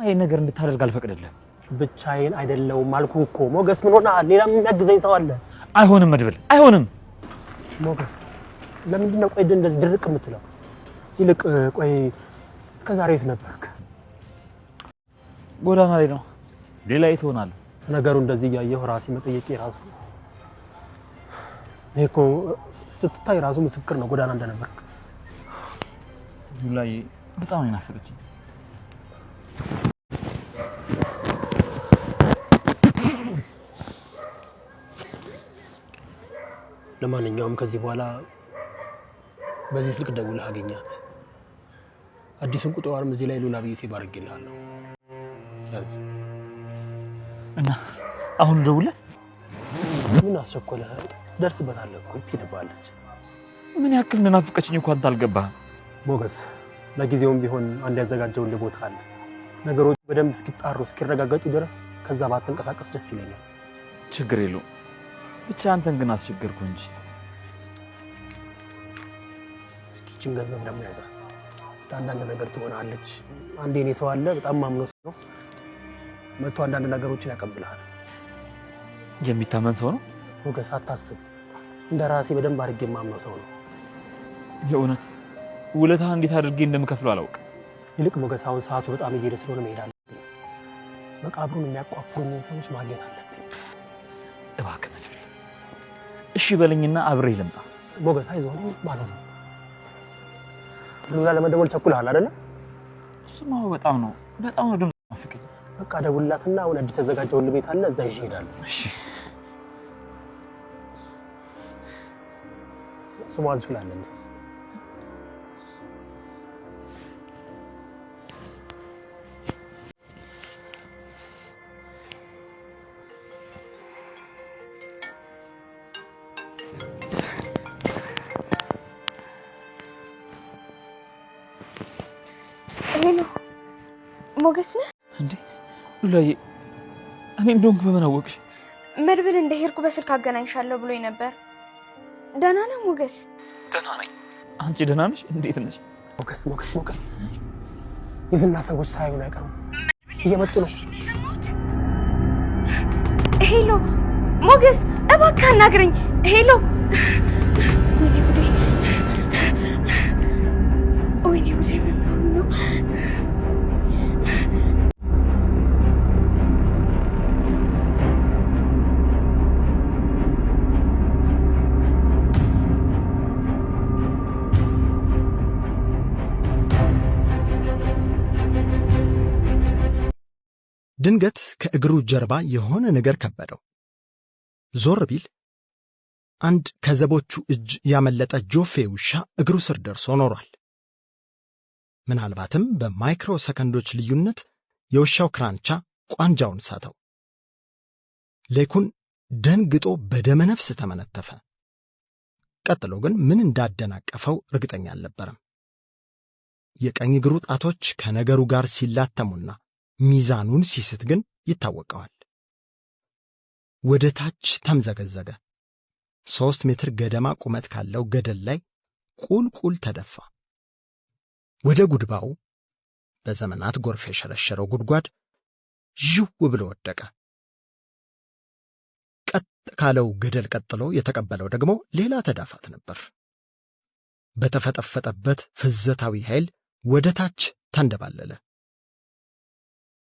ይሄ ነገር እንድታደርግ አልፈቅድልህም። ብቻዬን አይደለሁም አልኩህ እኮ ሞገስ። ምን ሆነሃል? ሌላም የሚያግዘኝ ሰው አለ። አይሆንም መድብል፣ አይሆንም ሞገስ። ለምንድን ነው ቆይ እንደዚህ ድርቅ የምትለው? ይልቅ ቆይ እስከ ዛሬ የት ነበርክ? ጎዳና ላይ ነው። ሌላ የት ሆናለሁ? ነገሩ እንደዚህ ያየሁ ራሴ መጠየቄ ራሱ እኮ ስትታይ ራሱ ምስክር ነው ጎዳና እንደነበርክ። ላይ በጣም ይናፈቀችኝ። ለማንኛውም ከዚህ በኋላ በዚህ ስልክ ደውለህ አገኛት። አዲሱን ቁጥሯንም እዚህ ላይ ሉላ ብዬ ሴቭ አድርጌልሃለሁ። ያዝ እና አሁን ደውለህ ምን አስቸኮለህ? ደርስበታለህ እኮ ትሄድባለች። ምን ያክል እንደናፈቀችኝ እንኳን አልገባህም ሞገስ። ለጊዜውም ቢሆን አንድ ያዘጋጀውን ቦታ አለ። ነገሮች በደንብ እስኪጣሩ እስኪረጋገጡ ድረስ ከዛ ባትንቀሳቀስ ደስ ይለኛል። ችግር የለውም። ብቻ አንተን ግን አስቸገርኩ እንጂ። እስኪችን ገንዘብ ደግሞ ያዛት። አንዳንድ ነገር ትሆናለች። አንዴ እኔ ሰው አለ በጣም ማምነው ሰው ነው መጥቶ አንዳንድ ነገሮችን ያቀብልሃል። የሚታመን ሰው ነው ሞገስ። አታስብ፣ እንደራሴ በደንብ አድርጌ ማምነው ሰው ነው። የእውነት ውለታ እንዴት አድርጌ እንደምከፍለው አላውቅም። ይልቅ ሞገስ አሁን ሰዓቱ በጣም እየሄደ ስለሆነ መሄድ አለብኝ። መቃብሩን የሚያቋፍሩኝ ሰዎች ማግኘት አለብኝ። እባክህ መድብል እሺ በለኝና አብሬ ልምጣ። ሞገስ አይዞህ ማለት ነው። ሉላ ለመደወል ቸኩለሃል አይደለ? እሱማ በጣም ነው ድምፅ ናፍቀኝ። በቃ ደውልላትና አሁን አዲስ ያዘጋጀሁልህ ቤት አለ፣ እዛ ይዤ እሄዳለሁ። እሺ። ስሟ ዝፍላለኝ። ሄሎ ሞገስ ነህ እንዴ? ሉላዬ እኔ እንደውም በምን አወቅሽ? መድብል እንደሄድኩ በስልክ አገናኝሻለሁ ብሎኝ ነበር። ደህና ነህ ሞገስ? ደህና ነኝ። አንቺ ደህና ነሽ? እንዴት ነሽ? ሞገስ የዝና ሰዎች ሳይሆን አይቀሩም፣ እየመጡ ነው። ሄሎ ሞገስ እባክህ አናግረኝ። ሄሎ ወይኔ ጉዴ ምን ነው? ድንገት ከእግሩ ጀርባ የሆነ ነገር ከበደው። ዞር ቢል አንድ ከዘቦቹ እጅ ያመለጠ ጆፌ ውሻ እግሩ ስር ደርሶ ኖሯል። ምናልባትም በማይክሮ ሰከንዶች ልዩነት የውሻው ክራንቻ ቋንጃውን ሳተው። ሌኩን ደንግጦ በደመ ነፍስ ተመነተፈ። ቀጥሎ ግን ምን እንዳደናቀፈው እርግጠኛ አልነበረም። የቀኝ እግሩ ጣቶች ከነገሩ ጋር ሲላተሙና ሚዛኑን ሲስት ግን ይታወቀዋል። ወደ ታች ተምዘገዘገ። 3 ሜትር ገደማ ቁመት ካለው ገደል ላይ ቁልቁል ተደፋ። ወደ ጉድባው በዘመናት ጎርፍ የሸረሸረው ጉድጓድ ዥው ብሎ ወደቀ። ቀጥ ካለው ገደል ቀጥሎ የተቀበለው ደግሞ ሌላ ተዳፋት ነበር። በተፈጠፈጠበት ፍዘታዊ ኃይል ወደ ታች ተንደባለለ።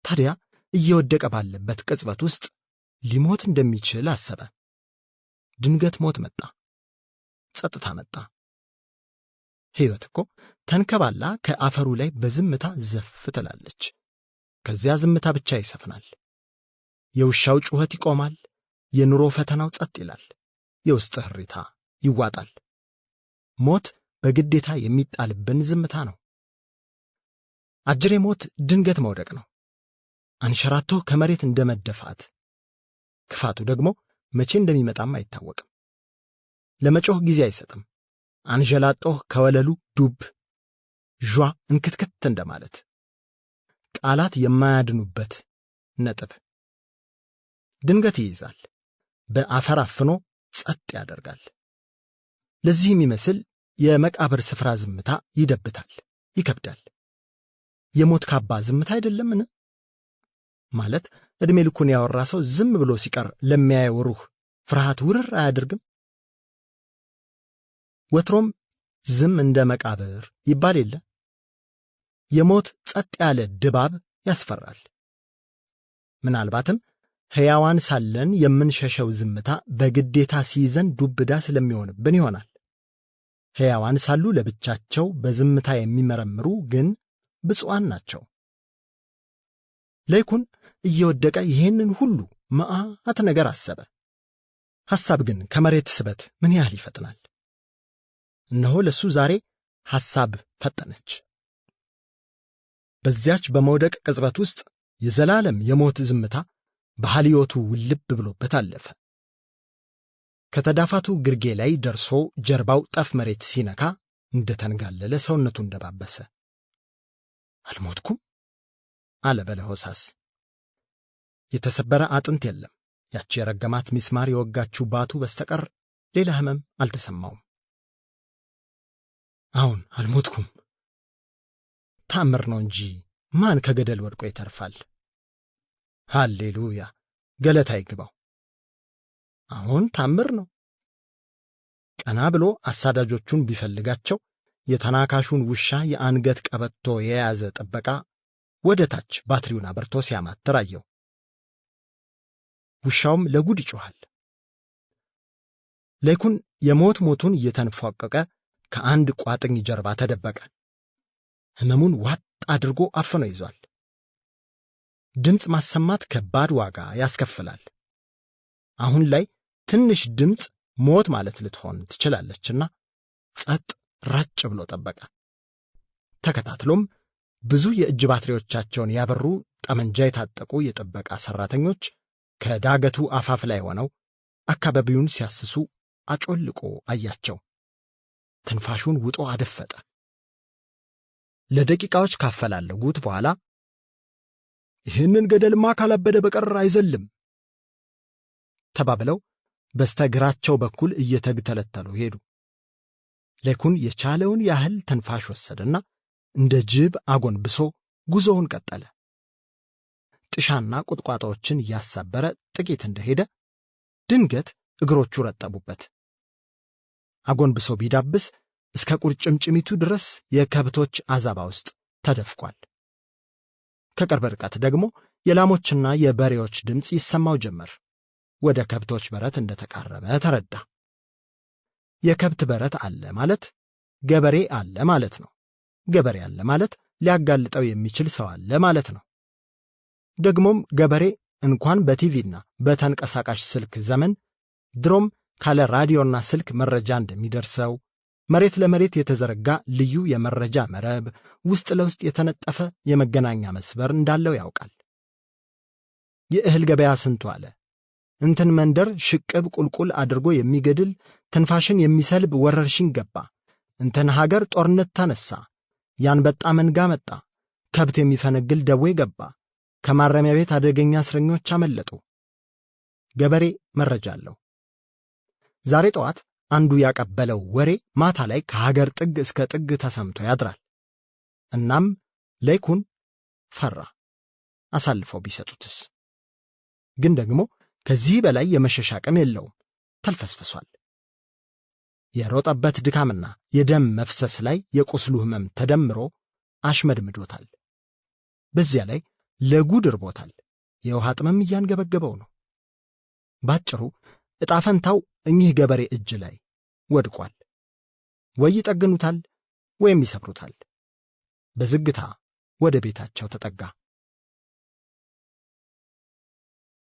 ታዲያ እየወደቀ ባለበት ቅጽበት ውስጥ ሊሞት እንደሚችል አሰበ። ድንገት ሞት መጣ፣ ጸጥታ መጣ። ሕይወት እኮ ተንከባላ ከአፈሩ ላይ በዝምታ ዘፍ ትላለች። ከዚያ ዝምታ ብቻ ይሰፍናል። የውሻው ጩኸት ይቆማል። የኑሮ ፈተናው ጸጥ ይላል። የውስጥ ህሪታ ይዋጣል። ሞት በግዴታ የሚጣልብን ዝምታ ነው። አጅሬ ሞት ድንገት መውደቅ ነው። አንሸራቶ ከመሬት እንደመደፋት። ክፋቱ ደግሞ መቼ እንደሚመጣም አይታወቅም። ለመጮህ ጊዜ አይሰጥም። አንጀላጦህ ከወለሉ ዱብ ዣ እንክትክት እንደማለት። ቃላት የማያድኑበት ነጥብ። ድንገት ይይዛል፣ በአፈር አፍኖ ጸጥ ያደርጋል። ለዚህ የሚመስል የመቃብር ስፍራ ዝምታ ይደብታል፣ ይከብዳል። የሞት ካባ ዝምታ አይደለምን? ማለት ዕድሜ ልኩን ያወራ ሰው ዝም ብሎ ሲቀር ለሚያየው ሩህ ፍርሃት ውርር አያደርግም? ወትሮም ዝም እንደ መቃብር ይባል የለ? የሞት ጸጥ ያለ ድባብ ያስፈራል። ምናልባትም ሕያዋን ሳለን የምንሸሸው ዝምታ በግዴታ ሲይዘን ዱብዳ ስለሚሆንብን ይሆናል። ሕያዋን ሳሉ ለብቻቸው በዝምታ የሚመረምሩ ግን ብፁዓን ናቸው። ለይኩን እየወደቀ ይህንን ሁሉ መዓት ነገር አሰበ። ሐሳብ ግን ከመሬት ስበት ምን ያህል ይፈጥናል! እነሆ ለሱ ዛሬ ሐሳብ ፈጠነች። በዚያች በመውደቅ ቅጽበት ውስጥ የዘላለም የሞት ዝምታ በሐልዮቱ ውልብ ብሎበት አለፈ። ከተዳፋቱ ግርጌ ላይ ደርሶ ጀርባው ጠፍ መሬት ሲነካ እንደተንጋለለ ሰውነቱ እንደባበሰ። አልሞትኩም አለ በለሆሳስ። የተሰበረ አጥንት የለም። ያቺ የረገማት ሚስማር የወጋችው ባቱ በስተቀር ሌላ ሕመም አልተሰማውም። አሁን አልሞትኩም። ታምር ነው እንጂ ማን ከገደል ወድቆ ይተርፋል? ሃሌሉያ! ገለታ ይግባው። አሁን ታምር ነው። ቀና ብሎ አሳዳጆቹን ቢፈልጋቸው የተናካሹን ውሻ የአንገት ቀበቶ የያዘ ጥበቃ ወደ ታች ባትሪውን አበርቶ ሲያማትር አየው። ውሻውም ለጉድ ይጮኻል። ለይኩን የሞት ሞቱን እየተንፏቀቀ ከአንድ ቋጥኝ ጀርባ ተደበቀ። ሕመሙን ዋጥ አድርጎ አፍኖ ይዟል። ድምፅ ማሰማት ከባድ ዋጋ ያስከፍላል። አሁን ላይ ትንሽ ድምፅ ሞት ማለት ልትሆን ትችላለችና ጸጥ ረጭ ብሎ ጠበቀ። ተከታትሎም ብዙ የእጅ ባትሪዎቻቸውን ያበሩ ጠመንጃ የታጠቁ የጥበቃ ሠራተኞች ከዳገቱ አፋፍ ላይ ሆነው አካባቢውን ሲያስሱ አጮልቆ አያቸው። ትንፋሹን ውጦ አደፈጠ። ለደቂቃዎች ካፈላለጉት በኋላ ይህንን ገደልማ ካላበደ በቀር አይዘልም ተባብለው በስተግራቸው በኩል እየተግተለተሉ ሄዱ። ለይኩን የቻለውን ያህል ትንፋሽ ወሰደና እንደ ጅብ አጎንብሶ ጉዞውን ቀጠለ። ጥሻና ቁጥቋጦዎችን እያሳበረ ጥቂት እንደሄደ ድንገት እግሮቹ ረጠቡበት። አጎንብሶ ቢዳብስ እስከ ቁርጭምጭሚቱ ድረስ የከብቶች አዛባ ውስጥ ተደፍቋል። ከቅርብ ርቀት ደግሞ የላሞችና የበሬዎች ድምፅ ይሰማው ጀመር። ወደ ከብቶች በረት እንደተቃረበ ተረዳ። የከብት በረት አለ ማለት ገበሬ አለ ማለት ነው። ገበሬ አለ ማለት ሊያጋልጠው የሚችል ሰው አለ ማለት ነው። ደግሞም ገበሬ እንኳን በቲቪና በተንቀሳቃሽ ስልክ ዘመን ድሮም ካለ ራዲዮና ስልክ መረጃ እንደሚደርሰው መሬት ለመሬት የተዘረጋ ልዩ የመረጃ መረብ፣ ውስጥ ለውስጥ የተነጠፈ የመገናኛ መስበር እንዳለው ያውቃል። የእህል ገበያ ስንቱ አለ። እንትን መንደር ሽቅብ ቁልቁል አድርጎ የሚገድል ትንፋሽን የሚሰልብ ወረርሽኝ ገባ። እንትን ሀገር ጦርነት ተነሳ። ያንበጣ መንጋ መጣ። ከብት የሚፈነግል ደዌ ገባ። ከማረሚያ ቤት አደገኛ እስረኞች አመለጡ። ገበሬ መረጃ አለው። ዛሬ ጠዋት አንዱ ያቀበለው ወሬ ማታ ላይ ከሀገር ጥግ እስከ ጥግ ተሰምቶ ያድራል። እናም ለይኩን ፈራ። አሳልፈው ቢሰጡትስ? ግን ደግሞ ከዚህ በላይ የመሸሽ አቅም የለውም። ተልፈስፍሷል። የሮጠበት ድካምና የደም መፍሰስ ላይ የቁስሉ ሕመም ተደምሮ አሽመድምዶታል። በዚያ ላይ ለጉድ እርቦታል። የውሃ ጥምም እያንገበገበው ነው። ባጭሩ ዕጣ ፈንታው እኚህ ገበሬ እጅ ላይ ወድቋል። ወይ ይጠግኑታል ወይም ይሰብሩታል። በዝግታ ወደ ቤታቸው ተጠጋ።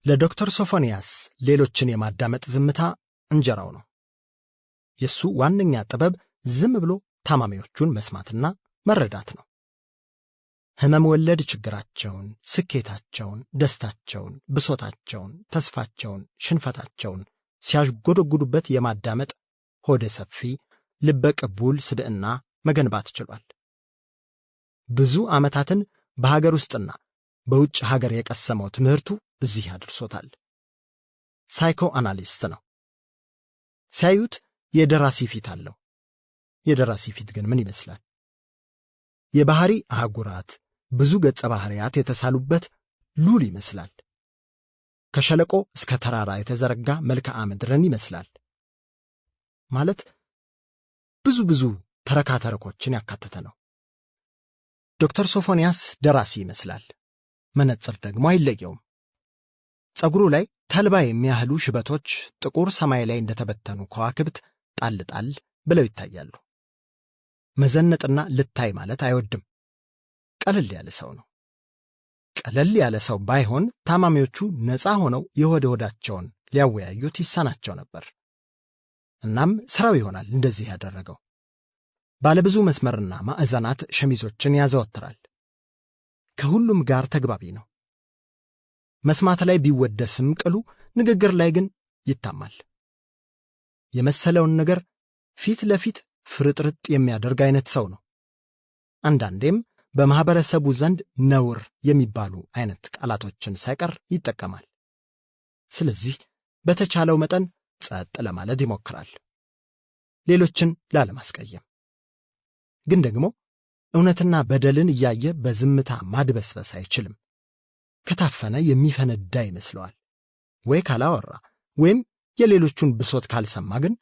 ለዶክተር ሶፎንያስ ሌሎችን የማዳመጥ ዝምታ እንጀራው ነው። የሱ ዋነኛ ጥበብ ዝም ብሎ ታማሚዎቹን መስማትና መረዳት ነው። ሕመም ወለድ ችግራቸውን፣ ስኬታቸውን፣ ደስታቸውን፣ ብሶታቸውን፣ ተስፋቸውን፣ ሽንፈታቸውን ሲያዥጎደጉዱበት የማዳመጥ ሆደ ሰፊ ልበ ቅቡል ስብዕና መገንባት ችሏል። ብዙ ዓመታትን በሀገር ውስጥና በውጭ ሀገር የቀሰመው ትምህርቱ እዚህ አድርሶታል። ሳይኮ አናሊስት ነው። ሲያዩት የደራሲ ፊት አለው። የደራሲ ፊት ግን ምን ይመስላል? የባህሪ አህጉራት ብዙ ገጸ ባህሪያት የተሳሉበት ሉል ይመስላል። ከሸለቆ እስከ ተራራ የተዘረጋ መልክዓ ምድርን ይመስላል። ማለት ብዙ ተረካተረኮችን ያካተተ ነው። ዶክተር ሶፎንያስ ደራሲ ይመስላል። መነጽር ደግሞ አይለየውም። ጸጉሩ ላይ ተልባ የሚያህሉ ሽበቶች ጥቁር ሰማይ ላይ እንደተበተኑ ከዋክብት ጣል ጣል ብለው ይታያሉ። መዘነጥና ልታይ ማለት አይወድም። ቀለል ያለ ሰው ነው። ቀለል ያለ ሰው ባይሆን ታማሚዎቹ ነፃ ሆነው የሆድ ሆዳቸውን ሊያወያዩት ይሳናቸው ነበር። እናም ስራው ይሆናል እንደዚህ ያደረገው። ባለብዙ መስመርና ማዕዘናት ሸሚዞችን ያዘወትራል። ከሁሉም ጋር ተግባቢ ነው። መስማት ላይ ቢወደስም ቅሉ ንግግር ላይ ግን ይታማል። የመሰለውን ነገር ፊት ለፊት ፍርጥርጥ የሚያደርግ አይነት ሰው ነው። አንዳንዴም በማህበረሰቡ ዘንድ ነውር የሚባሉ አይነት ቃላቶችን ሳይቀር ይጠቀማል። ስለዚህ በተቻለው መጠን ጸጥ ለማለት ይሞክራል፣ ሌሎችን ላለማስቀየም። ግን ደግሞ እውነትና በደልን እያየ በዝምታ ማድበስበስ አይችልም። ከታፈነ የሚፈነዳ ይመስለዋል። ወይ ካላወራ ወይም የሌሎቹን ብሶት ካልሰማ ግን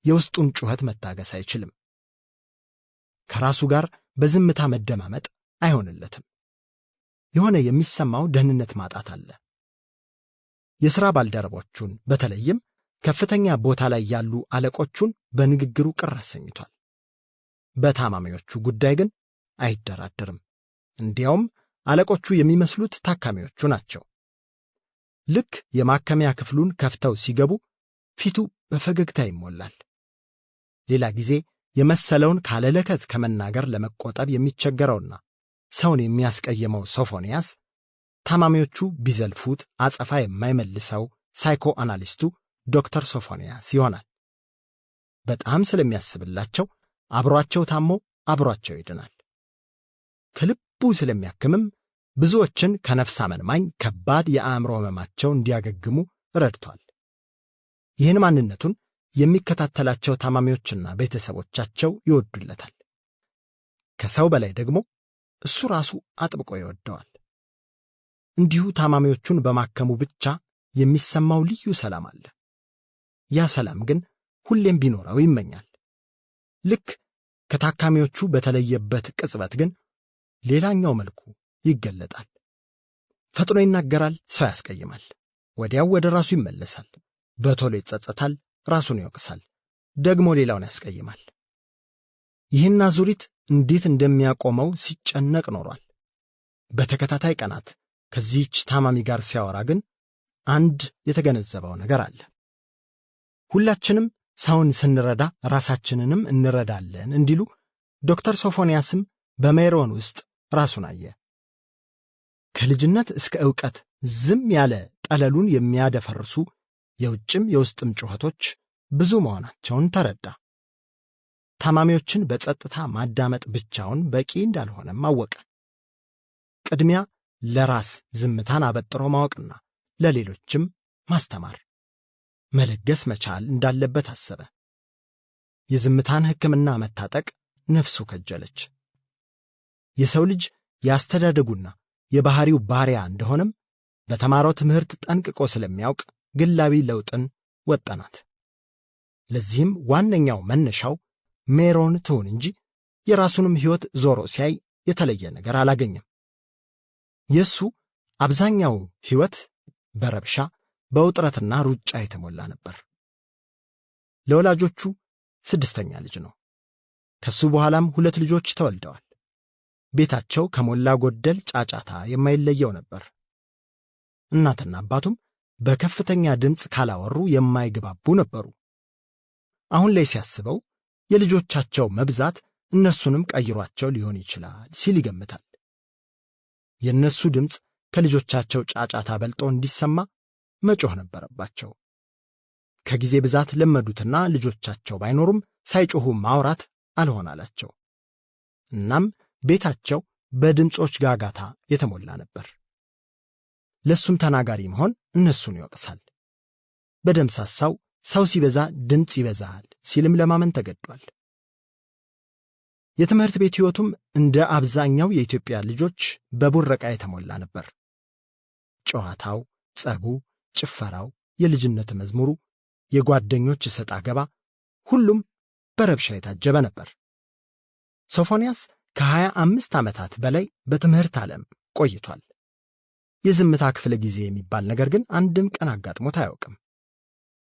የውስጡን ጩኸት መታገስ አይችልም። ከራሱ ጋር በዝምታ መደማመጥ አይሆንለትም። የሆነ የሚሰማው ደህንነት ማጣት አለ። የሥራ ባልደረቦቹን በተለይም ከፍተኛ ቦታ ላይ ያሉ አለቆቹን በንግግሩ ቅር አሰኝቷል። በታማሚዎቹ ጉዳይ ግን አይደራደርም። እንዲያውም አለቆቹ የሚመስሉት ታካሚዎቹ ናቸው። ልክ የማከሚያ ክፍሉን ከፍተው ሲገቡ ፊቱ በፈገግታ ይሞላል። ሌላ ጊዜ የመሰለውን ካለለከት ከመናገር ለመቆጠብ የሚቸገረውና ሰውን የሚያስቀየመው ሶፎንያስ ታማሚዎቹ ቢዘልፉት አጸፋ የማይመልሰው ሳይኮ አናሊስቱ ዶክተር ሶፎንያስ ይሆናል። በጣም ስለሚያስብላቸው አብሯቸው ታሞ አብሯቸው ይድናል። ከልቡ ስለሚያክምም ብዙዎችን ከነፍስ አመንማኝ ከባድ የአእምሮ ሕመማቸው እንዲያገግሙ ረድቷል። ይህን ማንነቱን የሚከታተላቸው ታማሚዎችና ቤተሰቦቻቸው ይወዱለታል። ከሰው በላይ ደግሞ እሱ ራሱ አጥብቆ ይወደዋል። እንዲሁ ታማሚዎቹን በማከሙ ብቻ የሚሰማው ልዩ ሰላም አለ። ያ ሰላም ግን ሁሌም ቢኖረው ይመኛል። ልክ ከታካሚዎቹ በተለየበት ቅጽበት ግን ሌላኛው መልኩ ይገለጣል። ፈጥኖ ይናገራል፣ ሰው ያስቀይማል። ወዲያው ወደ ራሱ ይመለሳል። በቶሎ ይጸጸታል፣ ራሱን ይወቅሳል፣ ደግሞ ሌላውን ያስቀይማል። ይህን አዙሪት እንዴት እንደሚያቆመው ሲጨነቅ ኖሯል። በተከታታይ ቀናት ከዚህች ታማሚ ጋር ሲያወራ ግን አንድ የተገነዘበው ነገር አለ። ሁላችንም ሰውን ስንረዳ ራሳችንንም እንረዳለን እንዲሉ ዶክተር ሶፎንያስም በሜሮን ውስጥ ራሱን አየ። ከልጅነት እስከ ዕውቀት ዝም ያለ ጠለሉን የሚያደፈርሱ የውጭም የውስጥም ጩኸቶች ብዙ መሆናቸውን ተረዳ። ታማሚዎችን በጸጥታ ማዳመጥ ብቻውን በቂ እንዳልሆነም አወቀ። ቅድሚያ ለራስ ዝምታን አበጥሮ ማወቅና ለሌሎችም ማስተማር መለገስ መቻል እንዳለበት አሰበ። የዝምታን ሕክምና መታጠቅ ነፍሱ ከጀለች። የሰው ልጅ ያስተዳደጉና የባህሪው ባሪያ እንደሆነም በተማረው ትምህርት ጠንቅቆ ስለሚያውቅ ግላዊ ለውጥን ወጠናት። ለዚህም ዋነኛው መነሻው ሜሮን ትሁን እንጂ የራሱንም ሕይወት ዞሮ ሲያይ የተለየ ነገር አላገኘም። የሱ አብዛኛው ሕይወት በረብሻ በውጥረትና ሩጫ የተሞላ ነበር። ለወላጆቹ 6ኛ ልጅ ነው። ከሱ በኋላም 2 ልጆች ተወልደዋል። ቤታቸው ከሞላ ጎደል ጫጫታ የማይለየው ነበር። እናትና አባቱም በከፍተኛ ድምፅ ካላወሩ የማይግባቡ ነበሩ። አሁን ላይ ሲያስበው የልጆቻቸው መብዛት እነሱንም ቀይሯቸው ሊሆን ይችላል ሲል ይገምታል። የእነሱ ድምፅ ከልጆቻቸው ጫጫታ በልጦ እንዲሰማ መጮህ ነበረባቸው። ከጊዜ ብዛት ለመዱትና ልጆቻቸው ባይኖሩም ሳይጮሁ ማውራት አልሆናላቸው። እናም ቤታቸው በድምጾች ጋጋታ የተሞላ ነበር። ለሱም ተናጋሪ መሆን እነሱን ይወቅሳል። በደምሳሳው ሰው ሲበዛ ድምፅ ይበዛል ሲልም ለማመን ተገዷል። የትምህርት ቤት ሕይወቱም እንደ አብዛኛው የኢትዮጵያ ልጆች በቡረቃ የተሞላ ነበር። ጨዋታው፣ ጸቡ፣ ጭፈራው፣ የልጅነት መዝሙሩ፣ የጓደኞች ሰጣ ገባ ሁሉም በረብሻ የታጀበ ነበር። ሶፎንያስ ከ25 ዓመታት በላይ በትምህርት ዓለም ቆይቷል። የዝምታ ክፍለ ጊዜ የሚባል ነገር ግን አንድም ቀን አጋጥሞት አያውቅም።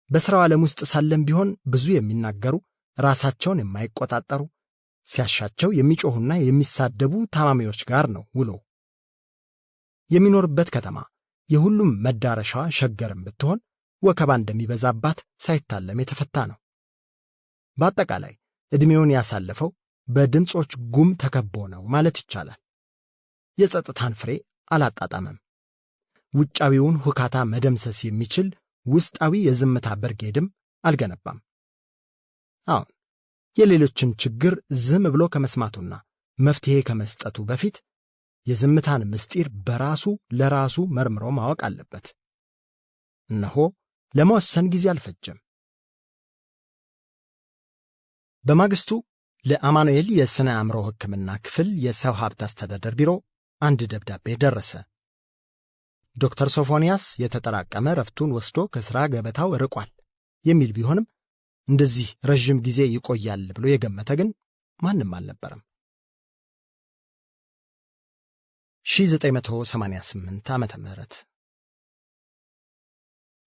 በሥራው ዓለም ውስጥ ሳለም ቢሆን ብዙ የሚናገሩ፣ ራሳቸውን የማይቆጣጠሩ፣ ሲያሻቸው የሚጮኹና የሚሳደቡ ታማሚዎች ጋር ነው ውሎ። የሚኖርበት ከተማ የሁሉም መዳረሻዋ ሸገርም ብትሆን ወከባ እንደሚበዛባት ሳይታለም የተፈታ ነው። በአጠቃላይ ዕድሜውን ያሳለፈው በድምፆች ጉም ተከቦ ነው ማለት ይቻላል። የጸጥታን ፍሬ አላጣጣመም። ውጫዊውን ሁካታ መደምሰስ የሚችል ውስጣዊ የዝምታ ብርጌድም አልገነባም። አሁን የሌሎችን ችግር ዝም ብሎ ከመስማቱና መፍትሔ ከመስጠቱ በፊት የዝምታን ምስጢር በራሱ ለራሱ መርምሮ ማወቅ አለበት። እነሆ ለመወሰን ጊዜ አልፈጀም። በማግስቱ ለአማኑኤል የሥነ አእምሮ ሕክምና ክፍል የሰው ሀብት አስተዳደር ቢሮ አንድ ደብዳቤ ደረሰ። ዶክተር ሶፎንያስ የተጠራቀመ ረፍቱን ወስዶ ከሥራ ገበታው ርቋል የሚል ቢሆንም እንደዚህ ረዥም ጊዜ ይቆያል ብሎ የገመተ ግን ማንም አልነበረም። 1988 ዓመተ ምህረት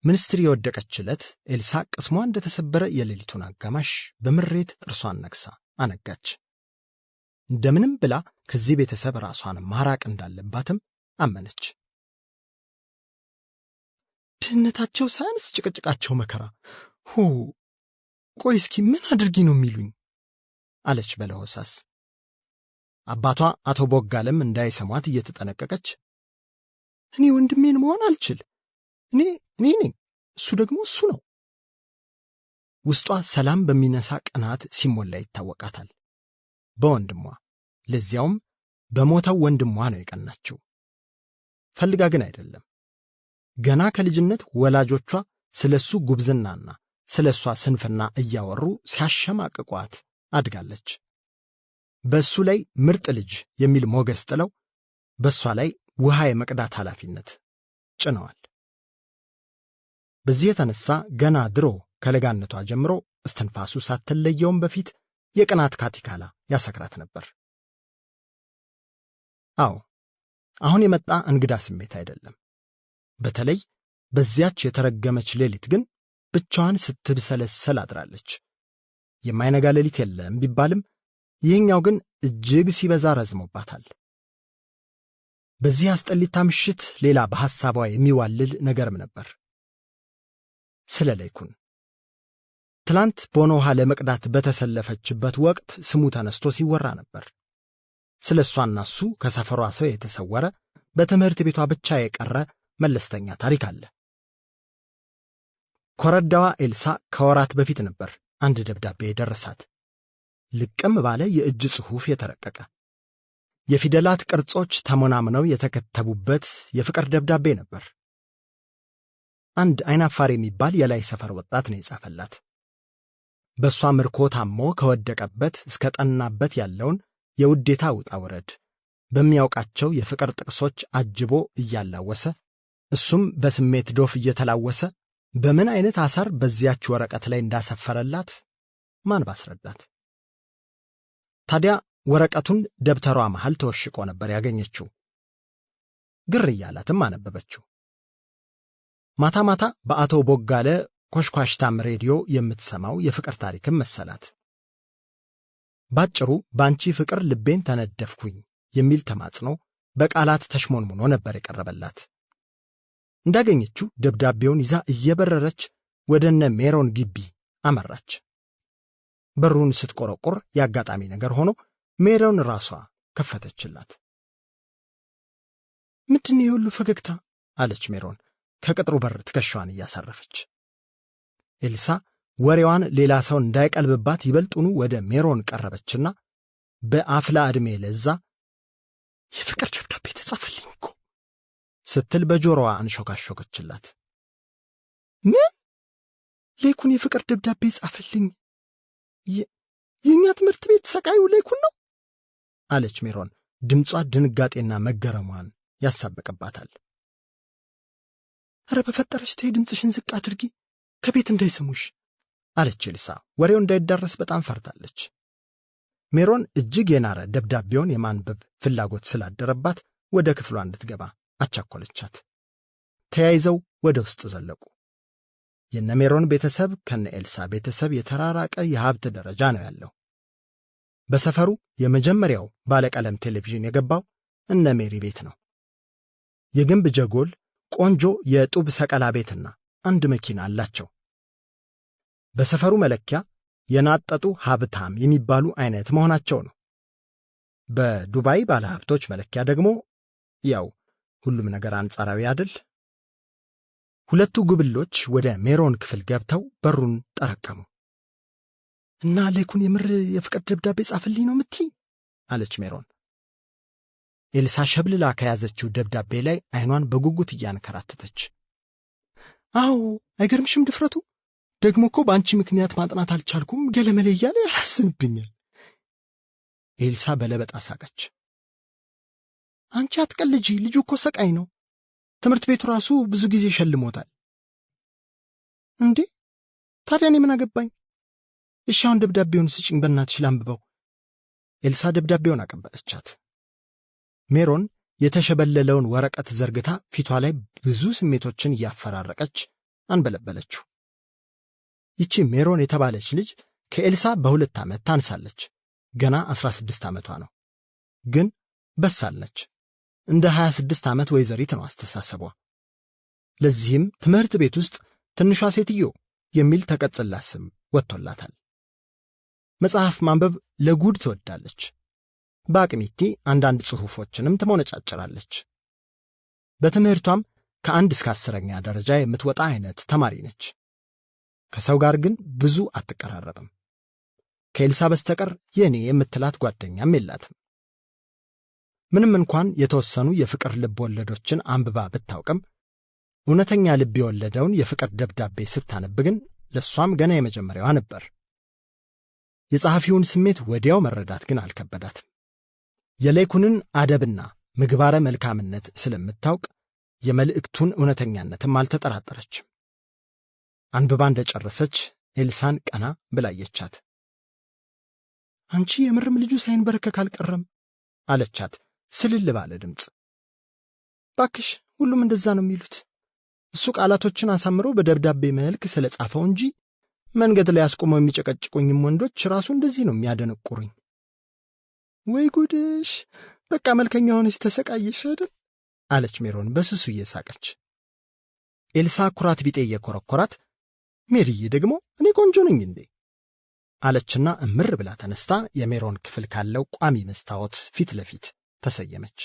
ሚኒስትሪ የወደቀች ዕለት ኤልሳ ቅስሟ እንደተሰበረ የሌሊቱን አጋማሽ በምሬት ጥርሷን ነክሳ አነጋች። እንደምንም ብላ ከዚህ ቤተሰብ ራሷን ማራቅ እንዳለባትም አመነች። ድህነታቸው ሳያንስ ጭቅጭቃቸው መከራ። ቆይ እስኪ ምን አድርጊ ነው የሚሉኝ? አለች በለሆሳስ። አባቷ አቶ ቦጋለም እንዳይሰሟት እየተጠነቀቀች እኔ ወንድሜን መሆን አልችል፣ እኔ ነኝ፣ እሱ ደግሞ እሱ ነው። ውስጧ ሰላም በሚነሳ ቅናት ሲሞላ ይታወቃታል። በወንድሟ ለዚያውም በሞተው ወንድሟ ነው የቀናችው። ፈልጋ ግን አይደለም። ገና ከልጅነት ወላጆቿ ስለሱ ጉብዝናና ስለሷ ስንፍና እያወሩ ሲያሸማቅቋት አድጋለች። በሱ ላይ ምርጥ ልጅ የሚል ሞገስ ጥለው በሷ ላይ ውሃ የመቅዳት ኃላፊነት ጭነዋል። በዚህ የተነሳ ገና ድሮ ከለጋነቷ ጀምሮ እስትንፋሱ ሳትለየውም በፊት የቅናት ካቲካላ ያሰክራት ነበር። አዎ አሁን የመጣ እንግዳ ስሜት አይደለም። በተለይ በዚያች የተረገመች ሌሊት ግን ብቻዋን ስትብሰለሰል አድራለች። የማይነጋ ሌሊት የለም ቢባልም ይህኛው ግን እጅግ ሲበዛ ረዝሞባታል። በዚህ አስጠሊታ ምሽት ሌላ በሐሳቧ የሚዋልል ነገርም ነበር። ስለ ለይኩን ትላንት ቦኖ ውሃ ለመቅዳት በተሰለፈችበት ወቅት ስሙ ተነስቶ ሲወራ ነበር። ስለ እሷና እሱ ከሰፈሯ ሰው የተሰወረ በትምህርት ቤቷ ብቻ የቀረ መለስተኛ ታሪክ አለ። ኮረዳዋ ኤልሳ ከወራት በፊት ነበር አንድ ደብዳቤ የደረሳት። ልቅም ባለ የእጅ ጽሑፍ የተረቀቀ የፊደላት ቅርጾች ተሞናምነው የተከተቡበት የፍቅር ደብዳቤ ነበር። አንድ አይናፋር የሚባል የላይ ሰፈር ወጣት ነው የጻፈላት። በሷ ምርኮ ታሞ ከወደቀበት እስከ ጠናበት ያለውን የውዴታ ውጣ ውረድ በሚያውቃቸው የፍቅር ጥቅሶች አጅቦ እያላወሰ እሱም በስሜት ዶፍ እየተላወሰ በምን አይነት አሳር በዚያች ወረቀት ላይ እንዳሰፈረላት ማን ባስረዳት? ታዲያ ወረቀቱን ደብተሯ መሃል ተወሽቆ ነበር ያገኘችው። ግር እያላትም አነበበችው። ማታ ማታ በአቶ ቦጋለ ኮሽኳሽታም ሬዲዮ የምትሰማው የፍቅር ታሪክም መሰላት። ባጭሩ ባንቺ ፍቅር ልቤን ተነደፍኩኝ የሚል ተማጽኖ በቃላት ተሽሞንሙኖ ነበር የቀረበላት። እንዳገኘችው ደብዳቤውን ይዛ እየበረረች ወደነ ሜሮን ግቢ አመራች። በሩን ስትቆረቆር ያጋጣሚ ነገር ሆኖ ሜሮን ራሷ ከፈተችላት። ምንድነው የሁሉ ፈገግታ? አለች ሜሮን ከቅጥሩ በር ትከሻዋን እያሳረፈች። ኤልሳ ወሬዋን ሌላ ሰው እንዳይቀልብባት ይበልጡኑ ወደ ሜሮን ቀረበችና በአፍላ ዕድሜ ለዛ የፍቅር ደብዳቤ ተጻፈልኝ እኮ ስትል በጆሮዋ አንሾካሾከችላት። ምን? ለይኩን የፍቅር ደብዳቤ ጻፈልኝ? የኛ ትምህርት ቤት ሰቃዩ ለይኩን ነው? አለች ሜሮን ድምጿ ድንጋጤና መገረሟን ያሳበቀባታል። ኧረ በፈጠረሽ ተይ ድምፅሽን ዝቅ አድርጊ፣ ከቤት እንዳይሰሙሽ አለች ኤልሳ። ወሬው እንዳይዳረስ በጣም ፈርታለች። ሜሮን እጅግ የናረ ደብዳቤውን የማንበብ ፍላጎት ስላደረባት ወደ ክፍሏ እንድትገባ አቻኮለቻት። ተያይዘው ወደ ውስጥ ዘለቁ። የነ ሜሮን ቤተሰብ ከነ ኤልሳ ቤተሰብ የተራራቀ የሀብት ደረጃ ነው ያለው። በሰፈሩ የመጀመሪያው ባለቀለም ቴሌቪዥን የገባው እነ ሜሪ ቤት ነው። የግንብ ጀጎል፣ ቆንጆ የጡብ ሰቀላ ቤትና አንድ መኪና አላቸው። በሰፈሩ መለኪያ የናጠጡ ሀብታም የሚባሉ አይነት መሆናቸው ነው። በዱባይ ባለሀብቶች መለኪያ ደግሞ ያው ሁሉም ነገር አንጻራዊ አይደል? ሁለቱ ጉብሎች ወደ ሜሮን ክፍል ገብተው በሩን ጠረቀሙ። እና ሌኩን የምር የፍቅር ደብዳቤ ጻፍልኝ ነው ምትይ? አለች ሜሮን። ኤልሳ ሸብልላ ከያዘችው ደብዳቤ ላይ አይኗን በጉጉት እያንከራተተች፣ አዎ አይገርምሽም ድፍረቱ? ደግሞ እኮ በአንቺ ምክንያት ማጥናት አልቻልኩም ገለመለ እያለ ያላስንብኛል። ኤልሳ በለበጣ ሳቀች። አንቺ አትቀልጂ፣ ልጁ እኮ ሰቃይ ነው። ትምህርት ቤቱ ራሱ ብዙ ጊዜ ሸልሞታል። እንዴ ታዲያ እኔ ምን አገባኝ? እሺ አሁን ደብዳቤውን ስጭኝ በእናትሽ ላንብበው። ኤልሳ ደብዳቤውን አቀበለቻት። ሜሮን የተሸበለለውን ወረቀት ዘርግታ ፊቷ ላይ ብዙ ስሜቶችን እያፈራረቀች አንበለበለችው። ይቺ ሜሮን የተባለች ልጅ ከኤልሳ በ2 ዓመት ታንሳለች። ገና 16 ዓመቷ ነው። ግን በሳል ነች። እንደ 26 ዓመት ወይዘሪት ነው አስተሳሰቧ። ለዚህም ትምህርት ቤት ውስጥ ትንሿ ሴትዮ የሚል ተቀጽላ ስም ወጥቶላታል። መጽሐፍ ማንበብ ለጉድ ትወዳለች። በአቅሚቲ አንዳንድ ጽሑፎችንም ትሞነጫጭራለች። በትምህርቷም ከ1 እስከ 10ኛ ደረጃ የምትወጣ አይነት ተማሪ ነች። ከሰው ጋር ግን ብዙ አትቀራረብም። ከኤልሳ በስተቀር የኔ የምትላት ጓደኛም የላትም። ምንም እንኳን የተወሰኑ የፍቅር ልብ ወለዶችን አንብባ ብታውቅም እውነተኛ ልብ የወለደውን የፍቅር ደብዳቤ ስታነብ ግን ለሷም ገና የመጀመሪያዋ ነበር። የጸሐፊውን ስሜት ወዲያው መረዳት ግን አልከበዳትም። የሌኩንን አደብና ምግባረ መልካምነት ስለምታውቅ የመልእክቱን እውነተኛነትም አልተጠራጠረችም። አንብባ እንደጨረሰች ኤልሳን ቀና ብላየቻት። አንቺ የምርም ልጁ ሳይንበረከክ አልቀረም አለቻት ስልል ባለ ድምፅ። ባክሽ ሁሉም እንደዛ ነው የሚሉት። እሱ ቃላቶችን አሳምሮ በደብዳቤ መልክ ስለጻፈው እንጂ መንገድ ላይ አስቆመው የሚጨቀጭቁኝም ወንዶች ራሱ እንደዚህ ነው የሚያደነቁሩኝ። ወይ ጉድሽ! በቃ መልከኛ ሆነሽ ተሰቃየሽ አይደል? አለች ሜሮን በስሱ እየሳቀች። ኤልሳ ኩራት ቢጤ እየኮረኮራት፣ ሜሪዬ ደግሞ እኔ ቆንጆ ነኝ እንዴ? አለችና እምር ብላ ተነስታ የሜሮን ክፍል ካለው ቋሚ መስታወት ፊት ለፊት ተሰየመች።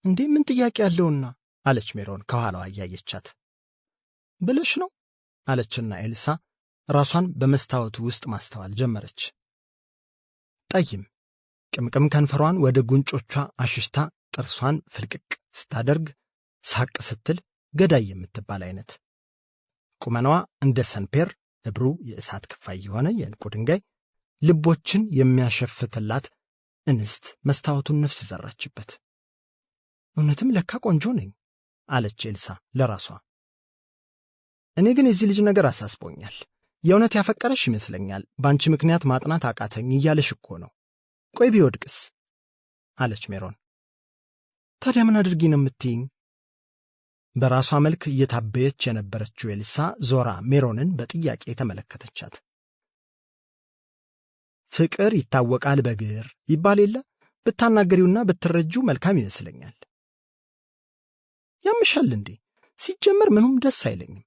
እንዴ ምን ጥያቄ ያለውና? አለች ሜሮን ከኋላዋ እያየቻት። ብለሽ ነው አለችና ኤልሳ ራሷን በመስታወቱ ውስጥ ማስተዋል ጀመረች። ጠይም ቅምቅም ከንፈሯን ወደ ጉንጮቿ አሽሽታ ጥርሷን ፍልቅቅ ስታደርግ ሳቅ ስትል ገዳይ የምትባል አይነት። ቁመናዋ እንደ ሰንፔር እብሩ የእሳት ክፋይ የሆነ የእንቁ ድንጋይ ልቦችን የሚያሸፍትላት እንስት መስታወቱን ነፍስ ዘራችበት። እውነትም ለካ ቆንጆ ነኝ አለች ኤልሳ ለራሷ። እኔ ግን የዚህ ልጅ ነገር አሳስቦኛል። የእውነት ያፈቀረሽ ይመስለኛል። ባንቺ ምክንያት ማጥናት አቃተኝ እያለሽ እኮ ነው። ቆይ ቢወድቅስ? አለች ሜሮን። ታዲያ ምን አድርጊ ነው የምትይኝ? በራሷ መልክ እየታበየች የነበረችው ኤልሳ ዞራ ሜሮንን በጥያቄ ተመለከተቻት። ፍቅር ይታወቃል በግር ይባል የለ? ብታናገሪውና ብትረጂው መልካም ይመስለኛል። ያምሻል እንዴ? ሲጀመር ምኑም ደስ አይለኝም።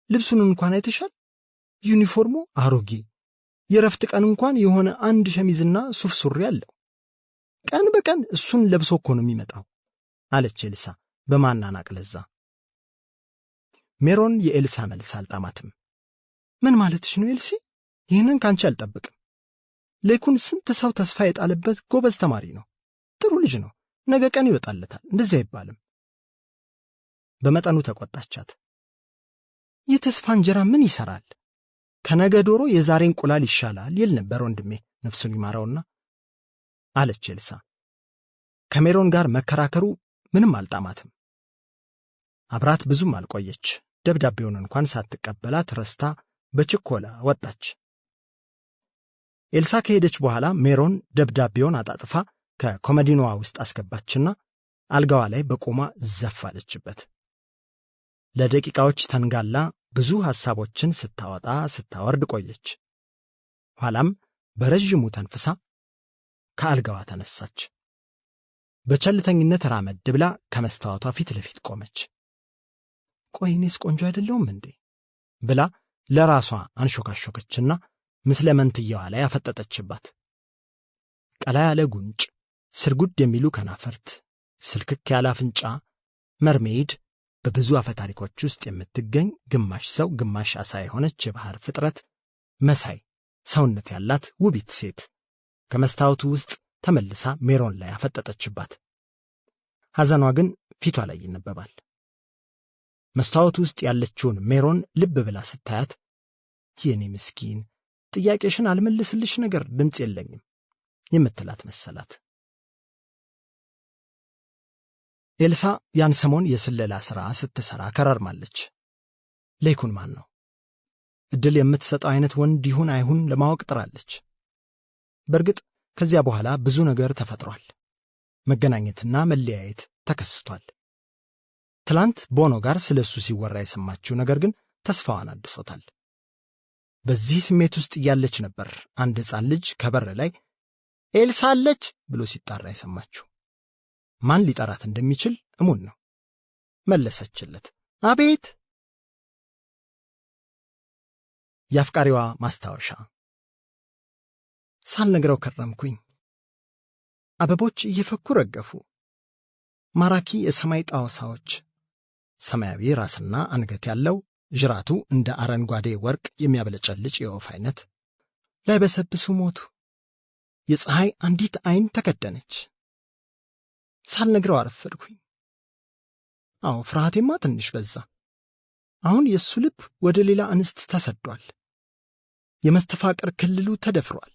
ልብሱን እንኳን አይተሻል? ዩኒፎርሙ አሮጌ፣ የረፍት ቀን እንኳን የሆነ አንድ ሸሚዝና ሱፍ ሱሪ አለው። ቀን በቀን እሱን ለብሶ እኮ ነው የሚመጣው አለች ኤልሳ በማናናቅ ለዛ። ሜሮን የኤልሳ መልስ አልጣማትም። ምን ማለትሽ ነው ኤልሲ? ይህንን ካንቺ አልጠብቅም። ሌኩን ስንት ሰው ተስፋ የጣለበት ጎበዝ ተማሪ ነው። ጥሩ ልጅ ነው። ነገ ቀን ይወጣለታል። እንደዚህ አይባልም። በመጠኑ ተቆጣቻት። ይህ ተስፋ እንጀራ ምን ይሰራል? ከነገ ዶሮ የዛሬ እንቁላል ይሻላል ይል ነበር ወንድሜ ነፍሱን ይማረውና አለች ኤልሳ። ከሜሮን ጋር መከራከሩ ምንም አልጣማትም። አብራት ብዙም አልቆየች። ደብዳቤውን እንኳን ሳትቀበላት ረስታ በችኮላ ወጣች። ኤልሳ ከሄደች በኋላ ሜሮን ደብዳቤውን አጣጥፋ ከኮመዲኖዋ ውስጥ አስገባችና አልጋዋ ላይ በቆማ ዘፋለችበት። ለደቂቃዎች ተንጋላ ብዙ ሐሳቦችን ስታወጣ ስታወርድ ቆየች። ኋላም በረጅሙ ተንፍሳ ከአልጋዋ ተነሳች። በቸልተኝነት ራመድ ብላ ከመስታወቷ ፊት ለፊት ቆመች። ቆይኔስ ቆንጆ አይደለሁም እንዴ ብላ ለራሷ አንሾካሾከችና ምስለ መንትያዋ ላይ አፈጠጠችባት። ቀላ ያለ ጉንጭ፣ ስርጉድ የሚሉ ከናፈርት፣ ስልክክ ያለ አፍንጫ፣ መርሜድ፣ በብዙ አፈታሪኮች ውስጥ የምትገኝ ግማሽ ሰው ግማሽ አሳ የሆነች የባህር ፍጥረት መሳይ ሰውነት ያላት ውቢት ሴት ከመስታወቱ ውስጥ ተመልሳ ሜሮን ላይ አፈጠጠችባት። ሐዘኗ ግን ፊቷ ላይ ይነበባል። መስታወቱ ውስጥ ያለችውን ሜሮን ልብ ብላ ስታያት የኔ ምስኪን ጥያቄሽን አልመልስልሽ ነገር ድምፅ የለኝም የምትላት መሰላት። ኤልሳ ያን ሰሞን የስለላ ሥራ ስትሰራ ከረርማለች። ሌኩን ማን ነው? ዕድል የምትሰጠው አይነት ወንድ ይሁን አይሁን ለማወቅ ጥራለች። በእርግጥ ከዚያ በኋላ ብዙ ነገር ተፈጥሯል። መገናኘትና መለያየት ተከስቷል። ትላንት ቦኖ ጋር ስለሱ ሲወራ የሰማችው ነገር ግን ተስፋዋን አድሶታል። በዚህ ስሜት ውስጥ እያለች ነበር አንድ ሕፃን ልጅ ከበር ላይ ኤልሳ አለች ብሎ ሲጣራ የሰማችው። ማን ሊጠራት እንደሚችል እሙን ነው። መለሰችለት፣ አቤት። የአፍቃሪዋ ማስታወሻ። ሳልነግረው ከረምኩኝ። አበቦች እየፈኩ ረገፉ። ማራኪ የሰማይ ጣወሳዎች፣ ሰማያዊ ራስና አንገት ያለው ጅራቱ እንደ አረንጓዴ ወርቅ የሚያበለጨልጭ የወፍ አይነት ላይ በሰብሱ ሞቱ። የፀሐይ አንዲት አይን ተከደነች። ሳልነግረው አረፈድኩኝ። አዎ ፍርሃቴማ ትንሽ በዛ። አሁን የሱ ልብ ወደ ሌላ እንስት ተሰዷል። የመስተፋቅር ክልሉ ተደፍሯል።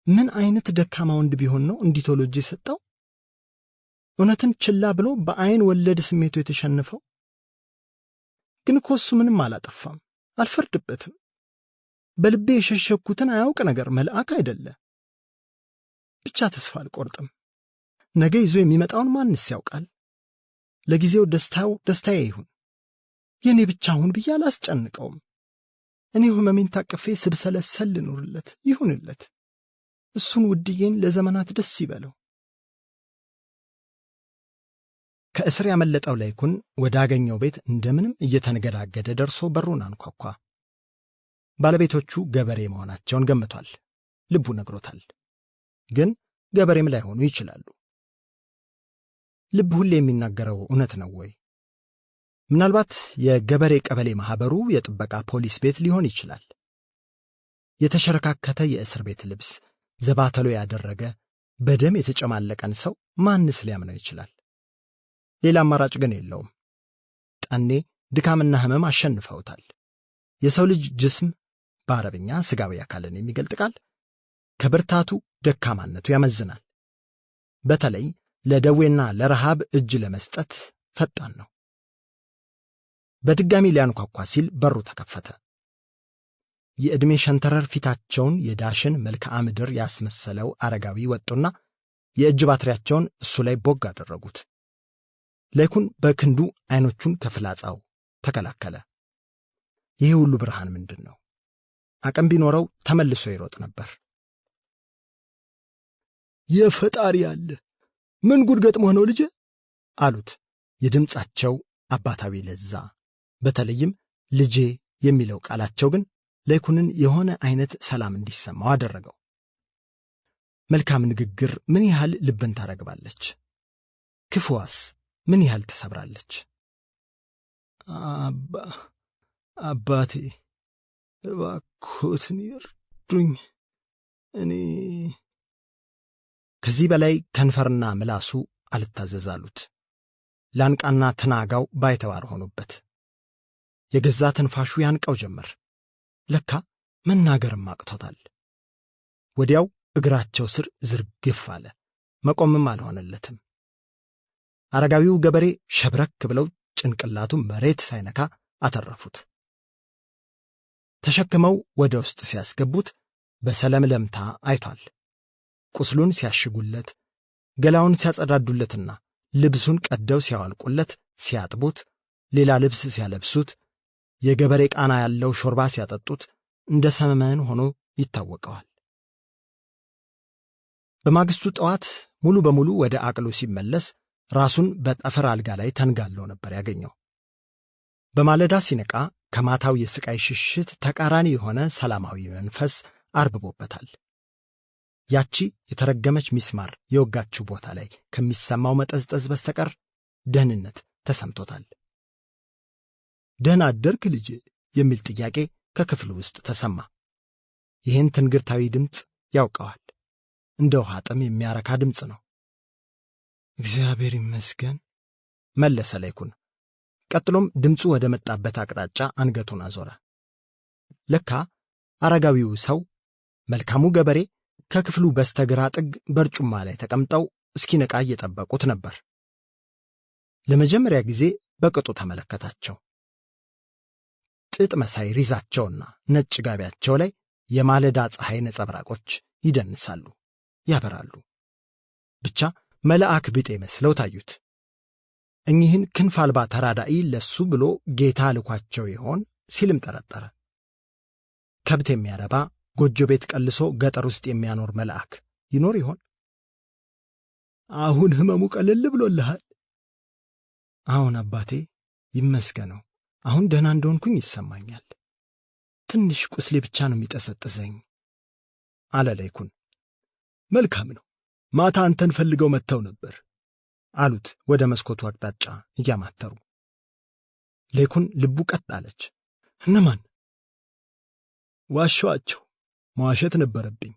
ምን አይነት ደካማ ወንድ ቢሆን ነው እንዲቶሎጂ የሰጠው? እውነትን ችላ ብሎ በአይን ወለድ ስሜቱ የተሸነፈው? ግን እኮ እሱ ምንም አላጠፋም። አልፈርድበትም። በልቤ የሸሸኩትን አያውቅ ነገር መልአክ አይደለ። ብቻ ተስፋ አልቆርጥም። ነገ ይዞ የሚመጣውን ማንስ ያውቃል? ለጊዜው ደስታዬ ይሁን፣ የኔ ብቻ ሁን ብዬ አላስጨንቀውም። እኔ ህመሜን ታቅፌ ስብሰለሰል ልኑርለት፣ ይሁንለት። እሱን ውድዬን ለዘመናት ደስ ይበለው። ከእስር ያመለጠው ላይኩን ወዳገኘው ቤት እንደምንም እየተንገዳገደ ደርሶ በሩን አንኳኳ። ባለቤቶቹ ገበሬ መሆናቸውን ገምቷል። ልቡ ነግሮታል። ግን ገበሬም ላይሆኑ ይችላሉ። ልብ ሁሌ የሚናገረው እውነት ነው ወይ? ምናልባት የገበሬ ቀበሌ ማህበሩ የጥበቃ ፖሊስ ቤት ሊሆን ይችላል። የተሸረካከተ የእስር ቤት ልብስ ዘባተሎ ያደረገ በደም የተጨማለቀን ሰው ማንስ ሊያምነው ይችላል? ሌላ አማራጭ ግን የለውም። ጠኔ፣ ድካምና ህመም አሸንፈውታል። የሰው ልጅ ጅስም በአረብኛ ስጋዊ አካልን የሚገልጥ ቃል ከብርታቱ ደካማነቱ ያመዝናል። በተለይ ለደዌና ለረሃብ እጅ ለመስጠት ፈጣን ነው። በድጋሚ ሊያንኳኳ ሲል በሩ ተከፈተ። የዕድሜ ሸንተረር ፊታቸውን የዳሽን መልክዓ ምድር ያስመሰለው አረጋዊ ወጡና የእጅ ባትሪያቸውን እሱ ላይ ቦግ አደረጉት። ላይኩን በክንዱ አይኖቹን ከፍላጻው ተከላከለ። ይህ ሁሉ ብርሃን ምንድን ነው? አቅም ቢኖረው ተመልሶ ይሮጥ ነበር። የፈጣሪ ያለ ምን ጉድ ገጥሞህ ነው ልጄ? አሉት። የድምጻቸው አባታዊ ለዛ፣ በተለይም ልጄ የሚለው ቃላቸው ግን ላይኩንን የሆነ አይነት ሰላም እንዲሰማው አደረገው። መልካም ንግግር ምን ያህል ልብን ታረግባለች፣ ክፉዋስ ምን ያህል ተሰብራለች። አባቴ እባክዎትን ይርዱኝ፣ እኔ ከዚህ በላይ ከንፈርና ምላሱ አልታዘዛሉት። ላንቃና ትናጋው ባይተዋር ሆኑበት። የገዛ ትንፋሹ ያንቀው ጀመር። ለካ መናገርም አቅቶታል። ወዲያው እግራቸው ስር ዝርግፍ አለ። መቆምም አልሆነለትም። አረጋዊው ገበሬ ሸብረክ ብለው ጭንቅላቱን መሬት ሳይነካ አተረፉት። ተሸክመው ወደ ውስጥ ሲያስገቡት በሰለምለምታ አይቷል። ቁስሉን ሲያሽጉለት፣ ገላውን ሲያጸዳዱለትና ልብሱን ቀደው ሲያዋልቁለት፣ ሲያጥቡት፣ ሌላ ልብስ ሲያለብሱት፣ የገበሬ ቃና ያለው ሾርባ ሲያጠጡት እንደ ሰመመን ሆኖ ይታወቀዋል። በማግስቱ ጠዋት ሙሉ በሙሉ ወደ አቅሉ ሲመለስ ራሱን በጠፍር አልጋ ላይ ተንጋሎ ነበር ያገኘው። በማለዳ ሲነቃ ከማታው የስቃይ ሽሽት ተቃራኒ የሆነ ሰላማዊ መንፈስ አርብቦበታል። ያቺ የተረገመች ሚስማር የወጋችው ቦታ ላይ ከሚሰማው መጠዝጠዝ በስተቀር ደህንነት ተሰምቶታል። ደህና አደርክ ልጄ የሚል ጥያቄ ከክፍሉ ውስጥ ተሰማ። ይህን ትንግርታዊ ድምፅ ያውቀዋል። እንደ ውሃ ጥም የሚያረካ ድምፅ ነው። እግዚአብሔር ይመስገን መለሰ ለይኩን። ቀጥሎም ድምፁ ወደ መጣበት አቅጣጫ አንገቱን አዞረ። ለካ አረጋዊው ሰው መልካሙ ገበሬ ከክፍሉ በስተግራ ጥግ በርጩማ ላይ ተቀምጠው እስኪነቃ እየጠበቁት ነበር። ለመጀመሪያ ጊዜ በቅጡ ተመለከታቸው። ጥጥ መሳይ ሪዛቸውና ነጭ ጋቢያቸው ላይ የማለዳ ፀሐይ ነጸብራቆች ይደንሳሉ፣ ያበራሉ። ብቻ መልአክ ቢጤ መስለው ታዩት። እኚህን ክንፍ አልባ ተራዳኢ ለሱ ብሎ ጌታ ልኳቸው ይሆን ሲልም ጠረጠረ። ከብት የሚያረባ ጎጆ ቤት ቀልሶ ገጠር ውስጥ የሚያኖር መልአክ ይኖር ይሆን? አሁን ህመሙ ቀለል ብሎልሃል? አሁን አባቴ ይመስገነው፣ አሁን ደህና እንደሆንኩኝ ይሰማኛል። ትንሽ ቁስሌ ብቻ ነው የሚጠሰጥሰኝ አለ ለይኩን። መልካም ነው፣ ማታ አንተን ፈልገው መጥተው ነበር አሉት ወደ መስኮቱ አቅጣጫ እያማተሩ። ለይኩን ልቡ ቀጥ አለች። እነማን? ዋሻቸው። መዋሸት ነበረብኝ።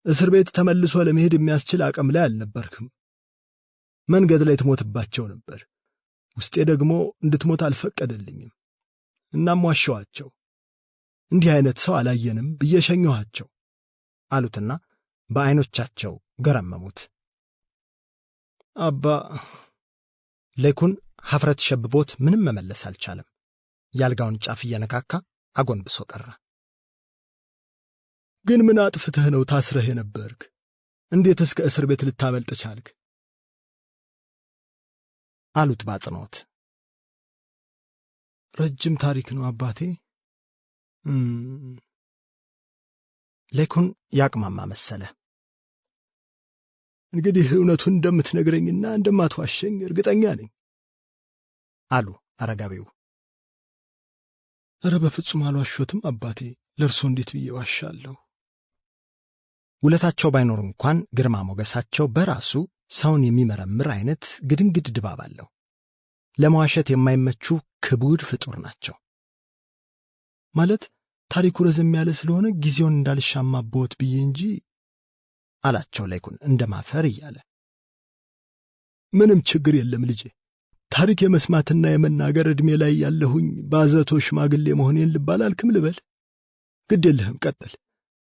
እስር ቤት ተመልሶ ለመሄድ የሚያስችል አቅም ላይ አልነበርክም። መንገድ ላይ ትሞትባቸው ነበር። ውስጤ ደግሞ እንድትሞት አልፈቀደልኝም። እናም ዋሻቸው። እንዲህ አይነት ሰው አላየንም ብዬ ሸኘኋቸው አሉትና በዓይኖቻቸው ገረመሙት። አባ ለይኩን ሐፍረት ሸብቦት ምንም መመለስ አልቻለም። ያልጋውን ጫፍ እየነካካ አጎንብሶ ቀረ። ግን ምን አጥፍተህ ነው ታስረህ የነበርክ? እንዴት እስከ እስር ቤት ልታመልጥ ቻልክ? አሉት ባጽኖት። ረጅም ታሪክ ነው አባቴ። ለይኩን ያቅማማ መሰለ። እንግዲህ እውነቱን እንደምትነግረኝና እንደማትዋሸኝ እርግጠኛ ነኝ አሉ አረጋዊው። ኧረ በፍጹም አልዋሾትም አባቴ፣ ለእርሶ እንዴት ብዬ ዋሻለሁ? ውለታቸው ባይኖር እንኳን ግርማ ሞገሳቸው በራሱ ሰውን የሚመረምር አይነት ግድንግድ ድባብ አለው። ለመዋሸት የማይመቹ ክቡድ ፍጡር ናቸው። ማለት ታሪኩ ረዘም ያለ ስለሆነ ጊዜውን እንዳልሻማቦት ብዬ እንጂ አላቸው ለይኩን እንደማፈር እያለ። ምንም ችግር የለም ልጄ። ታሪክ የመስማትና የመናገር ዕድሜ ላይ ያለሁኝ ባዘቶ ሽማግሌ መሆኔን ልባል አልክም ልበል? ግድ የለህም ቀጥል።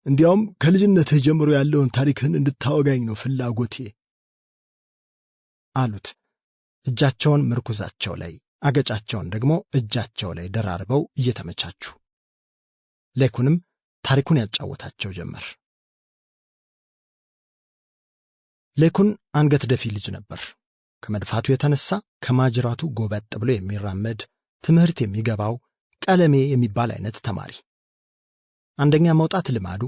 እንዲያውም ከልጅነትህ ጀምሮ ያለውን ታሪክህን እንድታወጋኝ ነው ፍላጎቴ አሉት። እጃቸውን ምርኩዛቸው ላይ አገጫቸውን ደግሞ እጃቸው ላይ ደራርበው እየተመቻቹ። ለይኩንም ታሪኩን ያጫወታቸው ጀመር። ለይኩን አንገት ደፊ ልጅ ነበር። ከመድፋቱ የተነሳ ከማጅራቱ ጎበጥ ብሎ የሚራመድ ትምህርት የሚገባው ቀለሜ የሚባል አይነት ተማሪ። አንደኛ መውጣት ልማዱ፣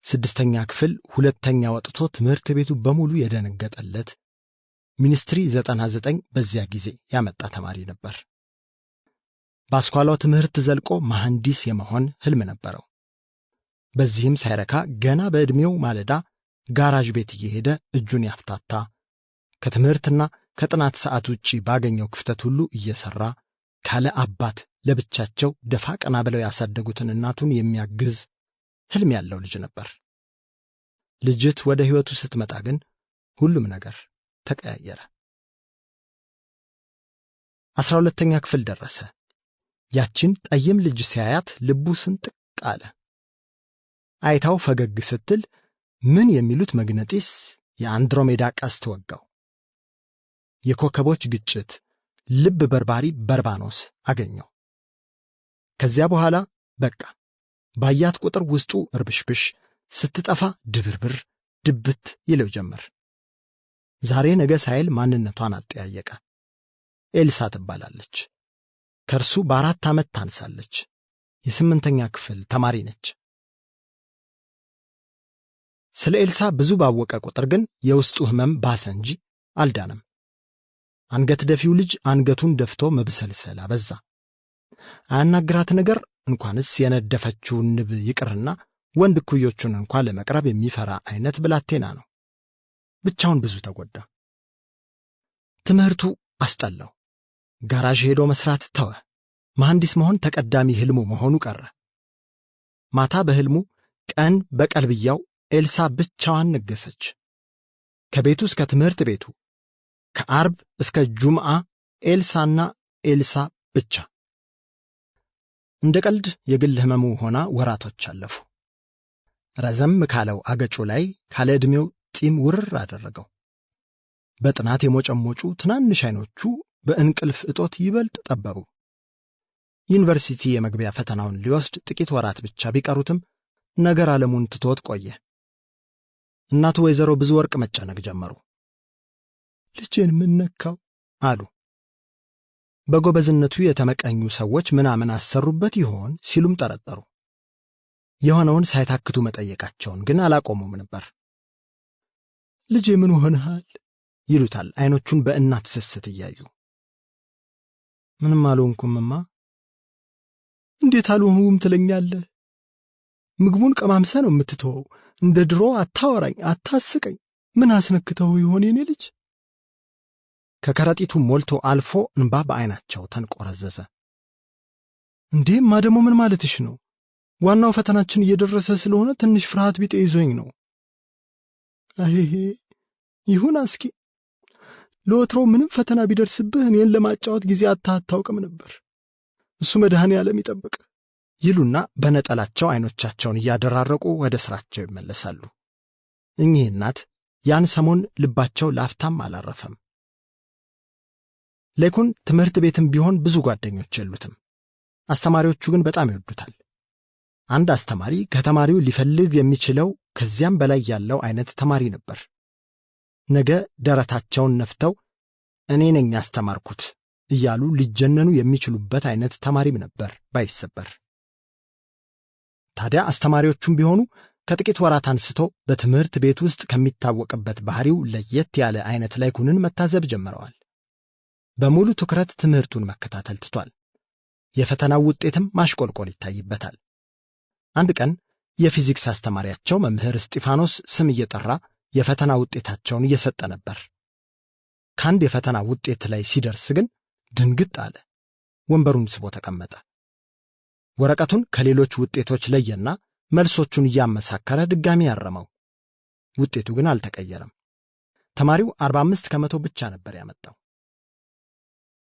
6ኛ ክፍል 2ኛ ወጥቶ ትምህርት ቤቱ በሙሉ የደነገጠለት ሚኒስትሪ 99 በዚያ ጊዜ ያመጣ ተማሪ ነበር። በአስኳላው ትምህርት ዘልቆ መሐንዲስ የመሆን ህልም ነበረው። በዚህም ሳይረካ ገና በዕድሜው ማለዳ ጋራዥ ቤት እየሄደ እጁን ያፍታታ፣ ከትምህርትና ከጥናት ሰዓት ውጪ ባገኘው ክፍተት ሁሉ እየሰራ ካለ አባት ለብቻቸው ደፋ ቀና ብለው ያሳደጉትን እናቱን የሚያግዝ ህልም ያለው ልጅ ነበር። ልጅት ወደ ሕይወቱ ስትመጣ ግን ሁሉም ነገር ተቀያየረ። 12ኛ ክፍል ደረሰ። ያችን ጠይም ልጅ ሲያያት ልቡ ስንጥቅ አለ። አይታው ፈገግ ስትል ምን የሚሉት መግነጢስ የአንድሮሜዳ ቀስት ወጋው። የኮከቦች ግጭት፣ ልብ በርባሪ በርባኖስ አገኘው። ከዚያ በኋላ በቃ ባያት ቁጥር ውስጡ እርብሽብሽ፣ ስትጠፋ ድብርብር ድብት ይለው ጀመር። ዛሬ ነገ ሳይል ማንነቷን አጠያየቀ። ኤልሳ ትባላለች። ከእርሱ በ4 ዓመት ታንሳለች። የ8ኛ ክፍል ተማሪ ነች። ስለ ኤልሳ ብዙ ባወቀ ቁጥር ግን የውስጡ ሕመም ባሰ እንጂ አልዳነም። አንገት ደፊው ልጅ አንገቱን ደፍቶ መብሰልሰል አበዛ። አያናግራት ነገር እንኳንስ የነደፈችውን ንብ ይቅርና ወንድ እኩዮቹን እንኳን ለመቅረብ የሚፈራ አይነት ብላቴና ነው። ብቻውን ብዙ ተጎዳ። ትምህርቱ አስጠላው። ጋራዥ ሄዶ መስራት ተወ። መሐንዲስ መሆን ተቀዳሚ ህልሙ መሆኑ ቀረ። ማታ በህልሙ ቀን በቀልብያው ኤልሳ ብቻዋን ነገሰች። ከቤቱ እስከ ትምህርት ቤቱ፣ ከአርብ እስከ ጁምዓ ኤልሳና ኤልሳ ብቻ። እንደ ቀልድ የግል ህመሙ ሆና ወራቶች አለፉ። ረዘም ካለው አገጩ ላይ ካለ ዕድሜው ጢም ውርር አደረገው። በጥናት የሞጨሞጩ ትናንሽ አይኖቹ በእንቅልፍ እጦት ይበልጥ ጠበቡ። ዩኒቨርሲቲ የመግቢያ ፈተናውን ሊወስድ ጥቂት ወራት ብቻ ቢቀሩትም ነገር ዓለሙን ትቶት ቆየ። እናቱ ወይዘሮ ብዙ ወርቅ መጨነቅ ጀመሩ። ልጄን ምን ነካው አሉ። በጎበዝነቱ የተመቀኙ ሰዎች ምናምን አሰሩበት ይሆን ሲሉም ጠረጠሩ። የሆነውን ሳይታክቱ መጠየቃቸውን ግን አላቆሙም ነበር። ልጄ ምን ሆነሃል ይሉታል አይኖቹን በእናት ስስት እያዩ። ምንም አልሆንኩምማ። እንዴት አልሆንኩም ትለኛለህ? ምግቡን ቀማምሰ ነው የምትተወው። እንደ ድሮ አታወራኝ፣ አታስቀኝ። ምን አስነክተው ይሆን የኔ ልጅ? ከከረጢቱ ሞልቶ አልፎ እንባ በአይናቸው ተንቆረዘዘ። እንዴማ ደግሞ ምን ማለትሽ ነው? ዋናው ፈተናችን እየደረሰ ስለሆነ ትንሽ ፍርሃት ቢጤ ይዞኝ ነው። አይሄ ይሁን አስኪ። ለወትሮ ምንም ፈተና ቢደርስብህ እኔን ለማጫወት ጊዜ አታውቅም ነበር። እሱ መድኃኔዓለም ይጠብቅ ይሉና በነጠላቸው አይኖቻቸውን እያደራረቁ ወደ ስራቸው ይመለሳሉ። እኚህ እናት ያን ሰሞን ልባቸው ላፍታም አላረፈም። ለኩን ትምህርት ቤትም ቢሆን ብዙ ጓደኞች የሉትም። አስተማሪዎቹ ግን በጣም ይወዱታል። አንድ አስተማሪ ከተማሪው ሊፈልግ የሚችለው ከዚያም በላይ ያለው አይነት ተማሪ ነበር። ነገ ደረታቸውን ነፍተው እኔ ነኝ ያስተማርኩት እያሉ ሊጀነኑ የሚችሉበት አይነት ተማሪም ነበር ባይሰበር። ታዲያ አስተማሪዎቹም ቢሆኑ ከጥቂት ወራት አንስቶ በትምህርት ቤት ውስጥ ከሚታወቅበት ባህሪው ለየት ያለ አይነት ላይኩንን መታዘብ ጀምረዋል። በሙሉ ትኩረት ትምህርቱን መከታተል ትቷል። የፈተናው ውጤትም ማሽቆልቆል ይታይበታል። አንድ ቀን የፊዚክስ አስተማሪያቸው መምህር እስጢፋኖስ ስም እየጠራ የፈተና ውጤታቸውን እየሰጠ ነበር። ካንድ የፈተና ውጤት ላይ ሲደርስ ግን ድንግጥ አለ። ወንበሩን ስቦ ተቀመጠ። ወረቀቱን ከሌሎች ውጤቶች ለየና መልሶቹን እያመሳከረ ድጋሚ ያረመው። ውጤቱ ግን አልተቀየረም። ተማሪው 45 ከመቶ ብቻ ነበር ያመጣው።